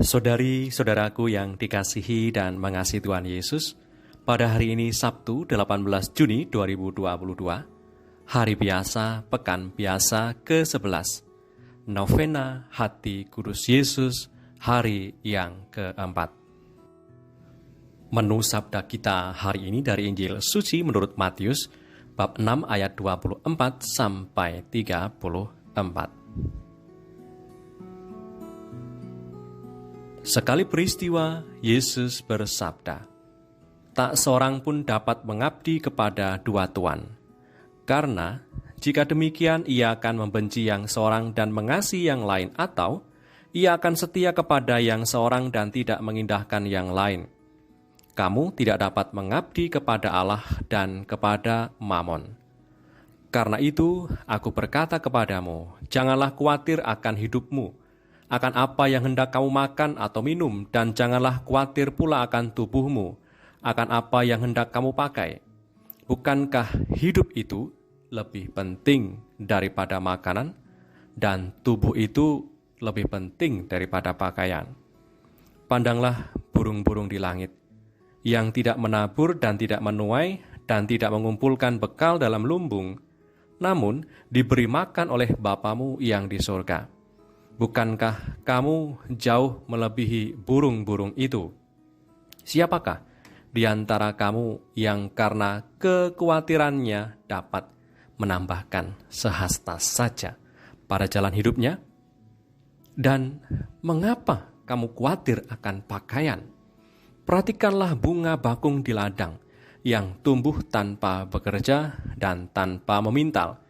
Saudari-saudaraku yang dikasihi dan mengasihi Tuhan Yesus, pada hari ini Sabtu 18 Juni 2022, hari biasa, pekan biasa ke-11, Novena Hati Kudus Yesus, hari yang keempat. Menu sabda kita hari ini dari Injil Suci menurut Matius, bab 6 ayat 24 sampai 34. Sekali peristiwa, Yesus bersabda, "Tak seorang pun dapat mengabdi kepada dua tuan, karena jika demikian ia akan membenci yang seorang dan mengasihi yang lain, atau ia akan setia kepada yang seorang dan tidak mengindahkan yang lain. Kamu tidak dapat mengabdi kepada Allah dan kepada Mamon. Karena itu, aku berkata kepadamu, janganlah khawatir akan hidupmu, akan apa yang hendak kamu makan atau minum, dan janganlah khawatir pula akan tubuhmu, akan apa yang hendak kamu pakai. Bukankah hidup itu lebih penting daripada makanan, dan tubuh itu lebih penting daripada pakaian? Pandanglah burung-burung di langit, yang tidak menabur dan tidak menuai, dan tidak mengumpulkan bekal dalam lumbung, namun diberi makan oleh Bapamu yang di surga. Bukankah kamu jauh melebihi burung-burung itu? Siapakah di antara kamu yang karena kekhawatirannya dapat menambahkan sehasta saja pada jalan hidupnya? Dan mengapa kamu khawatir akan pakaian? Perhatikanlah bunga bakung di ladang yang tumbuh tanpa bekerja dan tanpa memintal.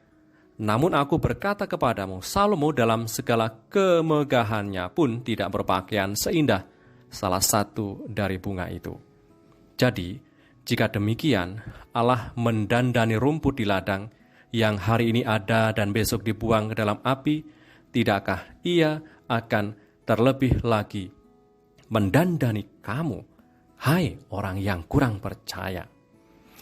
Namun aku berkata kepadamu, Salomo dalam segala kemegahannya pun tidak berpakaian seindah salah satu dari bunga itu. Jadi, jika demikian, Allah mendandani rumput di ladang yang hari ini ada dan besok dibuang ke dalam api, tidakkah Ia akan terlebih lagi mendandani kamu, hai orang yang kurang percaya?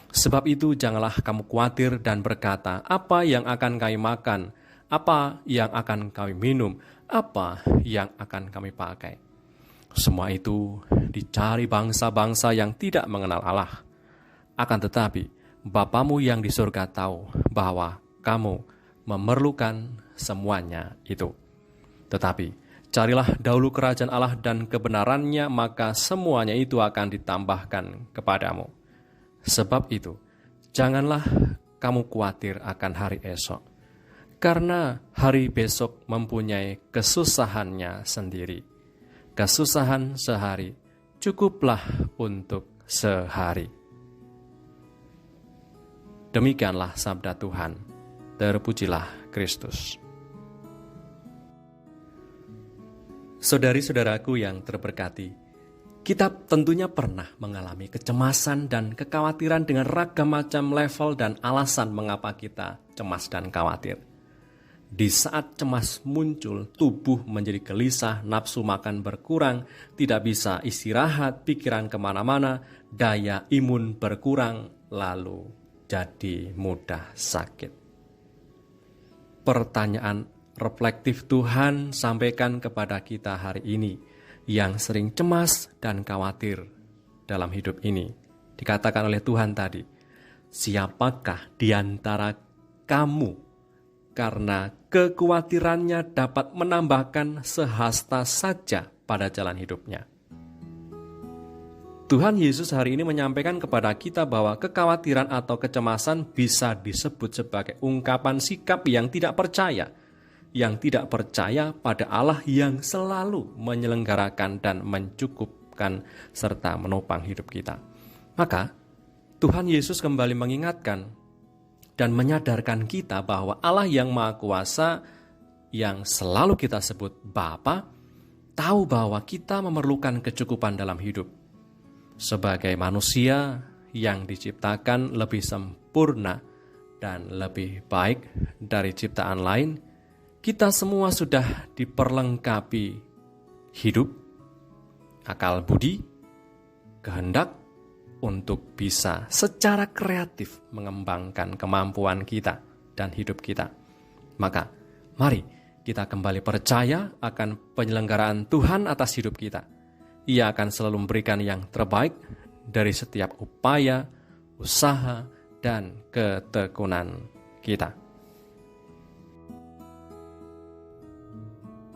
Sebab itu janganlah kamu khawatir dan berkata, apa yang akan kami makan, apa yang akan kami minum, apa yang akan kami pakai. Semua itu dicari bangsa-bangsa yang tidak mengenal Allah. Akan tetapi, Bapamu yang di surga tahu bahwa kamu memerlukan semuanya itu. Tetapi, carilah dahulu kerajaan Allah dan kebenarannya, maka semuanya itu akan ditambahkan kepadamu. Sebab itu, janganlah kamu khawatir akan hari esok, karena hari besok mempunyai kesusahannya sendiri. Kesusahan sehari cukuplah untuk sehari. Demikianlah sabda Tuhan. Terpujilah Kristus. Saudari-saudaraku yang terberkati, kita tentunya pernah mengalami kecemasan dan kekhawatiran dengan ragam macam level dan alasan mengapa kita cemas dan khawatir. Di saat cemas muncul, tubuh menjadi gelisah, nafsu makan berkurang, tidak bisa istirahat, pikiran kemana-mana, daya imun berkurang, lalu jadi mudah sakit. Pertanyaan reflektif Tuhan sampaikan kepada kita hari ini, yang sering cemas dan khawatir dalam hidup ini. Dikatakan oleh Tuhan tadi, siapakah di antara kamu karena kekhawatirannya dapat menambahkan sehasta saja pada jalan hidupnya? Tuhan Yesus hari ini menyampaikan kepada kita bahwa kekhawatiran atau kecemasan bisa disebut sebagai ungkapan sikap yang tidak percaya, yang tidak percaya pada Allah yang selalu menyelenggarakan dan mencukupkan serta menopang hidup kita. Maka Tuhan Yesus kembali mengingatkan dan menyadarkan kita bahwa Allah yang Maha Kuasa, yang selalu kita sebut Bapa, tahu bahwa kita memerlukan kecukupan dalam hidup. Sebagai manusia yang diciptakan lebih sempurna dan lebih baik dari ciptaan lain, kita semua sudah diperlengkapi hidup, akal budi, kehendak untuk bisa secara kreatif mengembangkan kemampuan kita dan hidup kita. Maka, mari kita kembali percaya akan penyelenggaraan Tuhan atas hidup kita. Ia akan selalu memberikan yang terbaik dari setiap upaya, usaha, dan ketekunan kita.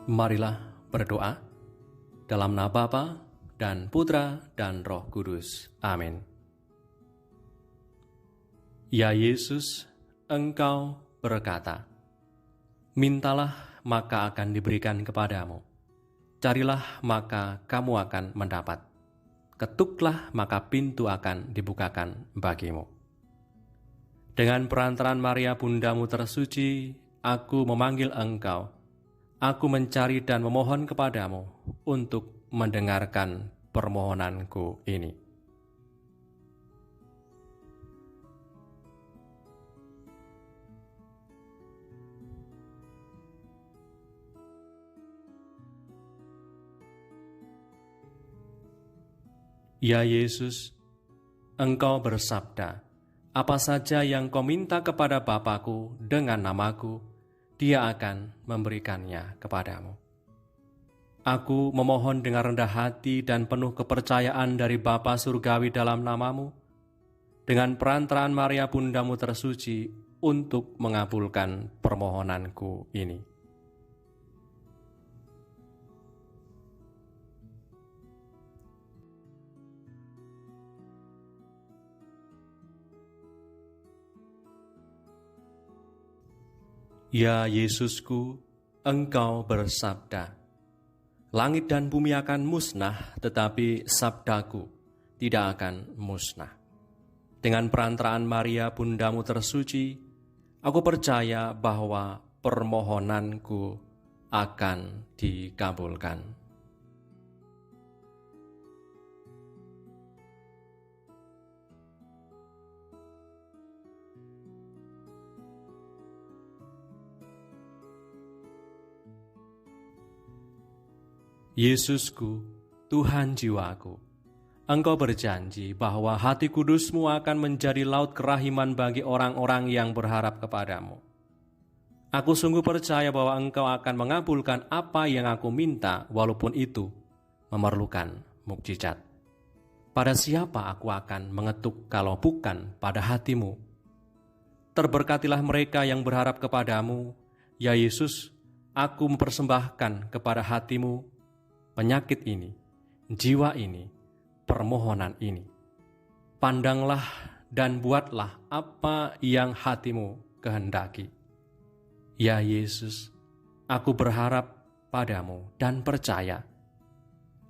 Marilah berdoa dalam nama Bapa dan Putra dan Roh Kudus. Amin. Ya Yesus, Engkau berkata, mintalah maka akan diberikan kepadamu. Carilah maka kamu akan mendapat. Ketuklah maka pintu akan dibukakan bagimu. Dengan perantaraan Maria Bundamu tersuci, aku memanggil Engkau. Aku mencari dan memohon kepadamu untuk mendengarkan permohonanku ini. Ya Yesus, Engkau bersabda, apa saja yang kau minta kepada Bapa-Ku dengan namaku, Dia akan memberikannya kepadamu. Aku memohon dengan rendah hati dan penuh kepercayaan dari Bapa Surgawi dalam namamu, dengan perantaraan Maria Bundamu tersuci untuk mengabulkan permohonanku ini. Ya Yesusku, Engkau bersabda, langit dan bumi akan musnah, tetapi sabdaku tidak akan musnah. Dengan perantaraan Maria Bundamu tersuci, aku percaya bahwa permohonanku akan dikabulkan. Yesusku, Tuhan jiwaku, Engkau berjanji bahwa hati kudus-Mu akan menjadi laut kerahiman bagi orang-orang yang berharap kepadamu. Aku sungguh percaya bahwa Engkau akan mengabulkan apa yang aku minta, walaupun itu memerlukan mukjizat. Pada siapa aku akan mengetuk kalau bukan pada hati-Mu? Terberkatilah mereka yang berharap kepadamu, ya Yesus, aku mempersembahkan kepada hati-Mu penyakit ini, jiwa ini, permohonan ini. Pandanglah dan buatlah apa yang hatimu kehendaki. Ya Yesus, aku berharap padamu dan percaya.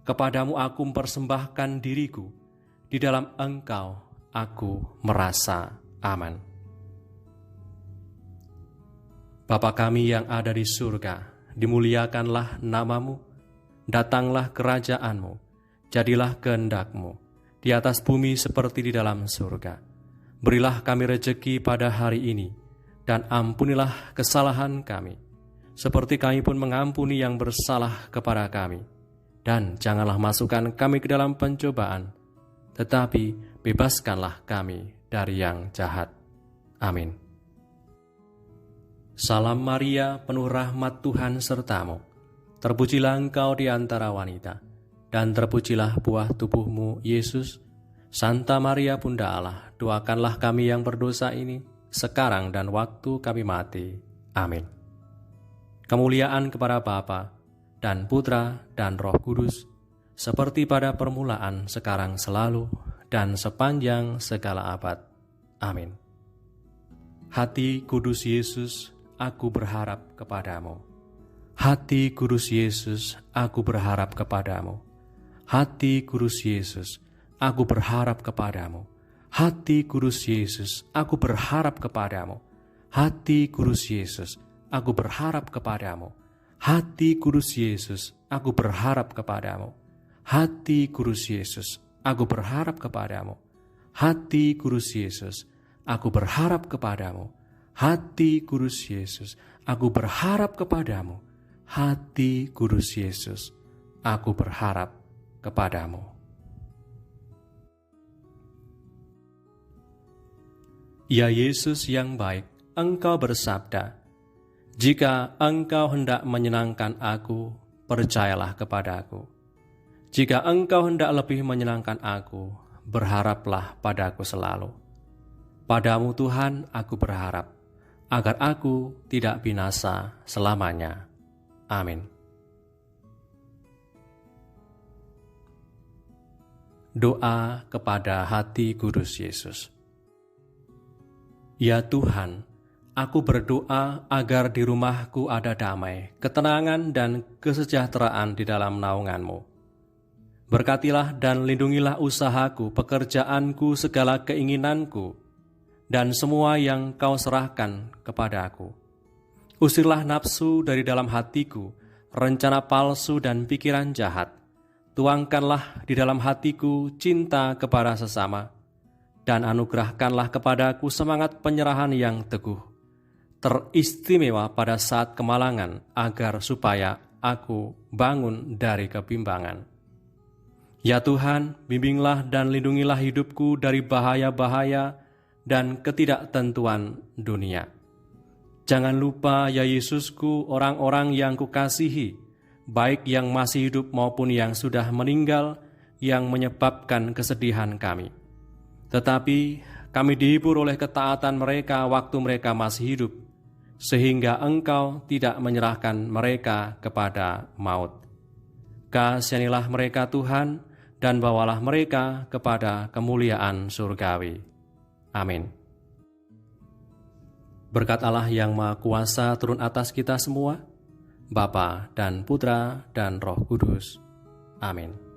Kepadamu aku mempersembahkan diriku. Di dalam Engkau aku merasa aman. Bapa kami yang ada di surga, dimuliakanlah namamu. Datanglah kerajaan-Mu, jadilah kehendak-Mu, di atas bumi seperti di dalam surga. Berilah kami rejeki pada hari ini, dan ampunilah kesalahan kami, seperti kami pun mengampuni yang bersalah kepada kami. Dan janganlah masukkan kami ke dalam pencobaan, tetapi bebaskanlah kami dari yang jahat. Amin. Salam Maria, penuh rahmat Tuhan sertamu. Terpujilah Engkau di antara wanita, dan terpujilah buah tubuh-Mu, Yesus. Santa Maria Bunda Allah, doakanlah kami yang berdosa ini, sekarang dan waktu kami mati. Amin. Kemuliaan kepada Bapa dan Putra dan Roh Kudus, seperti pada permulaan, sekarang, selalu, dan sepanjang segala abad. Amin. Hati kudus Yesus, aku berharap kepadamu. Hati kudus Yesus, aku berharap kepadamu. Hati kudus Yesus, aku berharap kepadamu. Hati kudus Yesus, aku berharap kepadamu. Hati kudus Yesus, aku berharap kepadamu. Hati kudus Yesus, aku berharap kepadamu. Hati kudus Yesus, aku berharap kepadamu. Hati kudus Yesus, aku berharap kepadamu. Hati kudus Yesus, aku berharap kepadamu. Hati kudus Yesus, aku berharap kepadamu. Ya Yesus yang baik, Engkau bersabda, Jika engkau hendak menyenangkan aku, percayalah kepadaku. Jika engkau hendak lebih menyenangkan aku, berharaplah padaku selalu. Padamu Tuhan aku berharap, agar aku tidak binasa selamanya. Amin. Doa kepada hati kudus Yesus. Ya Tuhan, aku berdoa agar di rumahku ada damai, ketenangan, dan kesejahteraan di dalam naungan-Mu. Berkatilah dan lindungilah usahaku, pekerjaanku, segala keinginanku, dan semua yang Kau serahkan kepada aku. Usirlah nafsu dari dalam hatiku, rencana palsu dan pikiran jahat. Tuangkanlah di dalam hatiku cinta kepada sesama, dan anugerahkanlah kepadaku semangat penyerahan yang teguh, teristimewa pada saat kemalangan, agar supaya aku bangun dari kebimbangan. Ya Tuhan, bimbinglah dan lindungilah hidupku dari bahaya-bahaya dan ketidaktentuan dunia. Jangan lupa, ya Yesusku, orang-orang yang kukasihi, baik yang masih hidup maupun yang sudah meninggal, yang menyebabkan kesedihan kami. Tetapi kami dihibur oleh ketaatan mereka waktu mereka masih hidup, sehingga Engkau tidak menyerahkan mereka kepada maut. Kasihanilah mereka Tuhan, dan bawalah mereka kepada kemuliaan surgawi. Amin. Berkat Allah yang Maha Kuasa turun atas kita semua, Bapa dan Putra dan Roh Kudus. Amin.